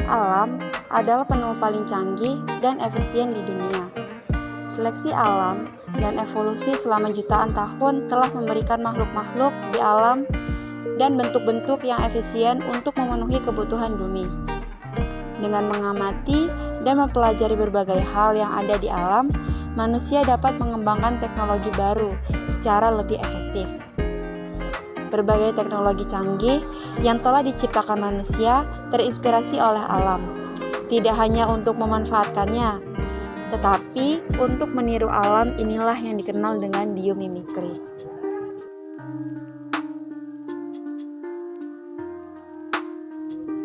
Alam adalah penemu paling canggih dan efisien di dunia. Seleksi alam dan evolusi selama jutaan tahun telah memberikan makhluk-makhluk di alam dan bentuk-bentuk yang efisien untuk memenuhi kebutuhan bumi. Dengan mengamati dan mempelajari berbagai hal yang ada di alam, manusia dapat mengembangkan teknologi baru secara lebih efektif. Berbagai teknologi canggih yang telah diciptakan manusia terinspirasi oleh alam, tidak hanya untuk memanfaatkannya, tetapi untuk meniru alam. Inilah yang dikenal dengan biomimikri.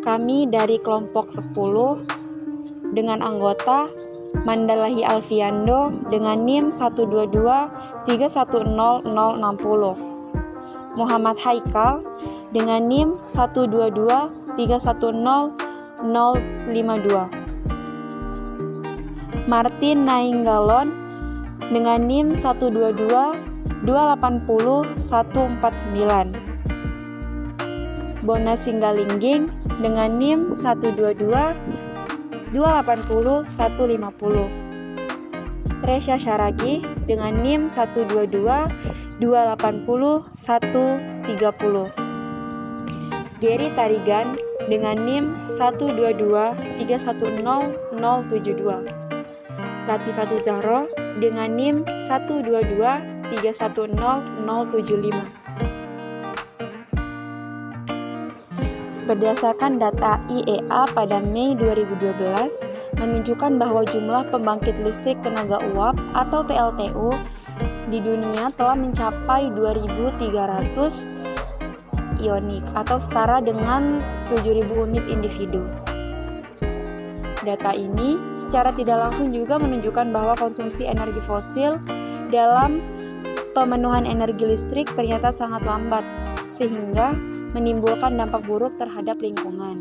Kami dari kelompok 10 dengan anggota Mandalahi Alfiando dengan NIM 122310060, Muhammad Haikal dengan NIM 122310052, Martin Nainggalon dengan NIM 122280149, Bona Singgalingging dengan NIM 122280150, Tresya Syaragi dengan NIM 122280130, Gary Tarigan dengan NIM 122310072, Latifatu Zahro dengan NIM 122310075. Berdasarkan data IEA pada Mei 2012 menunjukkan bahwa jumlah pembangkit listrik tenaga uap atau PLTU di dunia telah mencapai 2.300 unit atau setara dengan 7.000 unit individu. Data ini secara tidak langsung juga menunjukkan bahwa konsumsi energi fosil dalam pemenuhan energi listrik ternyata sangat lambat, sehingga menimbulkan dampak buruk terhadap lingkungan.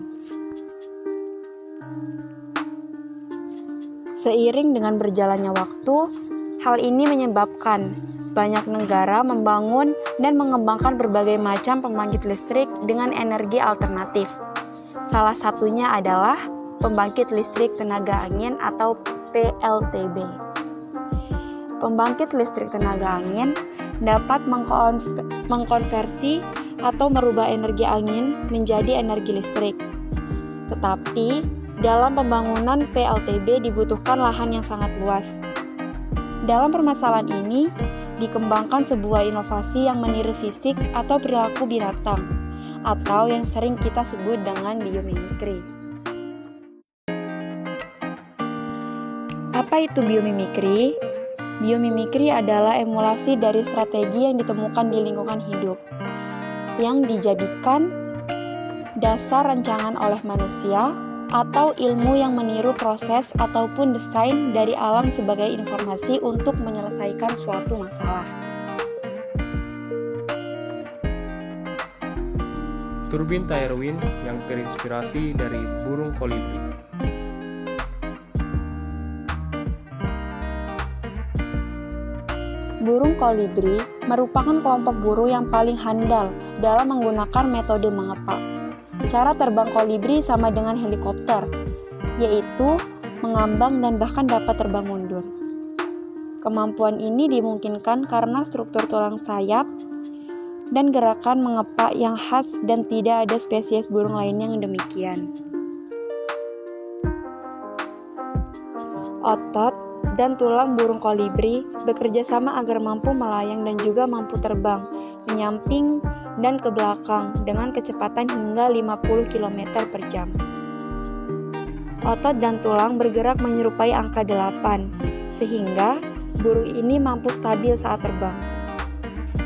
Seiring dengan berjalannya waktu, hal ini menyebabkan banyak negara membangun dan mengembangkan berbagai macam pembangkit listrik dengan energi alternatif. Salah satunya adalah pembangkit listrik tenaga angin atau PLTB. Pembangkit listrik tenaga angin dapat mengkonversi atau merubah energi angin menjadi energi listrik. Tetapi, dalam pembangunan PLTB dibutuhkan lahan yang sangat luas. Dalam permasalahan ini, dikembangkan sebuah inovasi yang meniru fisik atau perilaku binatang, atau yang sering kita sebut dengan biomimikri. Apa itu biomimikri? Biomimikri adalah emulasi dari strategi yang ditemukan di lingkungan hidup, yang dijadikan dasar rancangan oleh manusia atau ilmu yang meniru proses ataupun desain dari alam sebagai informasi untuk menyelesaikan suatu masalah. Turbin Tairwind yang terinspirasi dari burung kolibri. Burung kolibri merupakan kelompok burung yang paling handal dalam menggunakan metode mengepak. Cara terbang kolibri sama dengan helikopter, yaitu mengambang dan bahkan dapat terbang mundur. Kemampuan ini dimungkinkan karena struktur tulang sayap dan gerakan mengepak yang khas dan tidak ada spesies burung lainnya yang demikian. Otot dan tulang burung kolibri bekerja sama agar mampu melayang dan juga mampu terbang, menyamping dan ke belakang dengan kecepatan hingga 50 km per jam. Otot dan tulang bergerak menyerupai angka 8, sehingga burung ini mampu stabil saat terbang.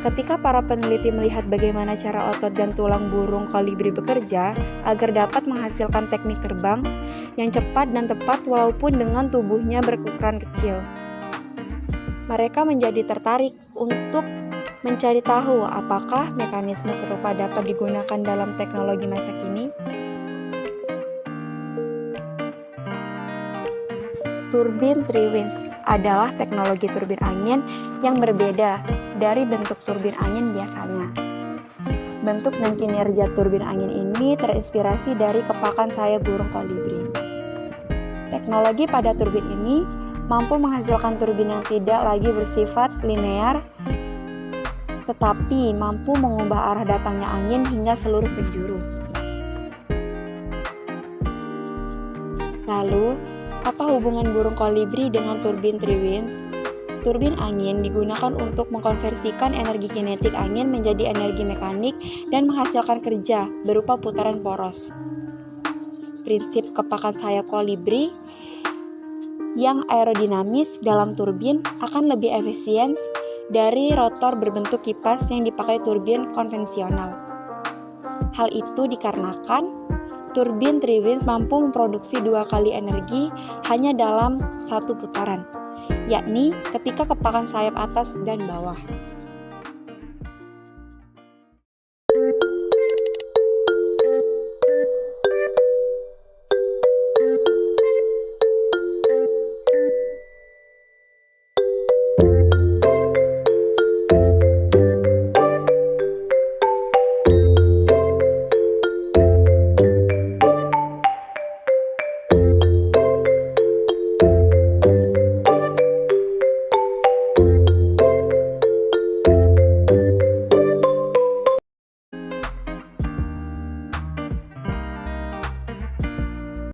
Ketika para peneliti melihat bagaimana cara otot dan tulang burung kolibri bekerja agar dapat menghasilkan teknik terbang yang cepat dan tepat walaupun dengan tubuhnya berukuran kecil, mereka menjadi tertarik untuk mencari tahu apakah mekanisme serupa dapat digunakan dalam teknologi masa kini. Turbin Triwinds adalah teknologi turbin angin yang berbeda dari bentuk turbin angin biasanya. Bentuk dan kinerja turbin angin ini terinspirasi dari kepakan sayap burung kolibri. Teknologi pada turbin ini mampu menghasilkan turbin yang tidak lagi bersifat linear, tetapi mampu mengubah arah datangnya angin hingga seluruh penjuru. Lalu, apa hubungan burung kolibri dengan turbin Three Winds? Turbin angin digunakan untuk mengkonversikan energi kinetik angin menjadi energi mekanik dan menghasilkan kerja berupa putaran poros. Prinsip kepakan sayap kolibri yang aerodinamis dalam turbin akan lebih efisien dari rotor berbentuk kipas yang dipakai turbin konvensional. Hal itu dikarenakan turbin Three Winds mampu memproduksi 2 kali energi hanya dalam 1 putaran, yakni ketika kepakan sayap atas dan bawah.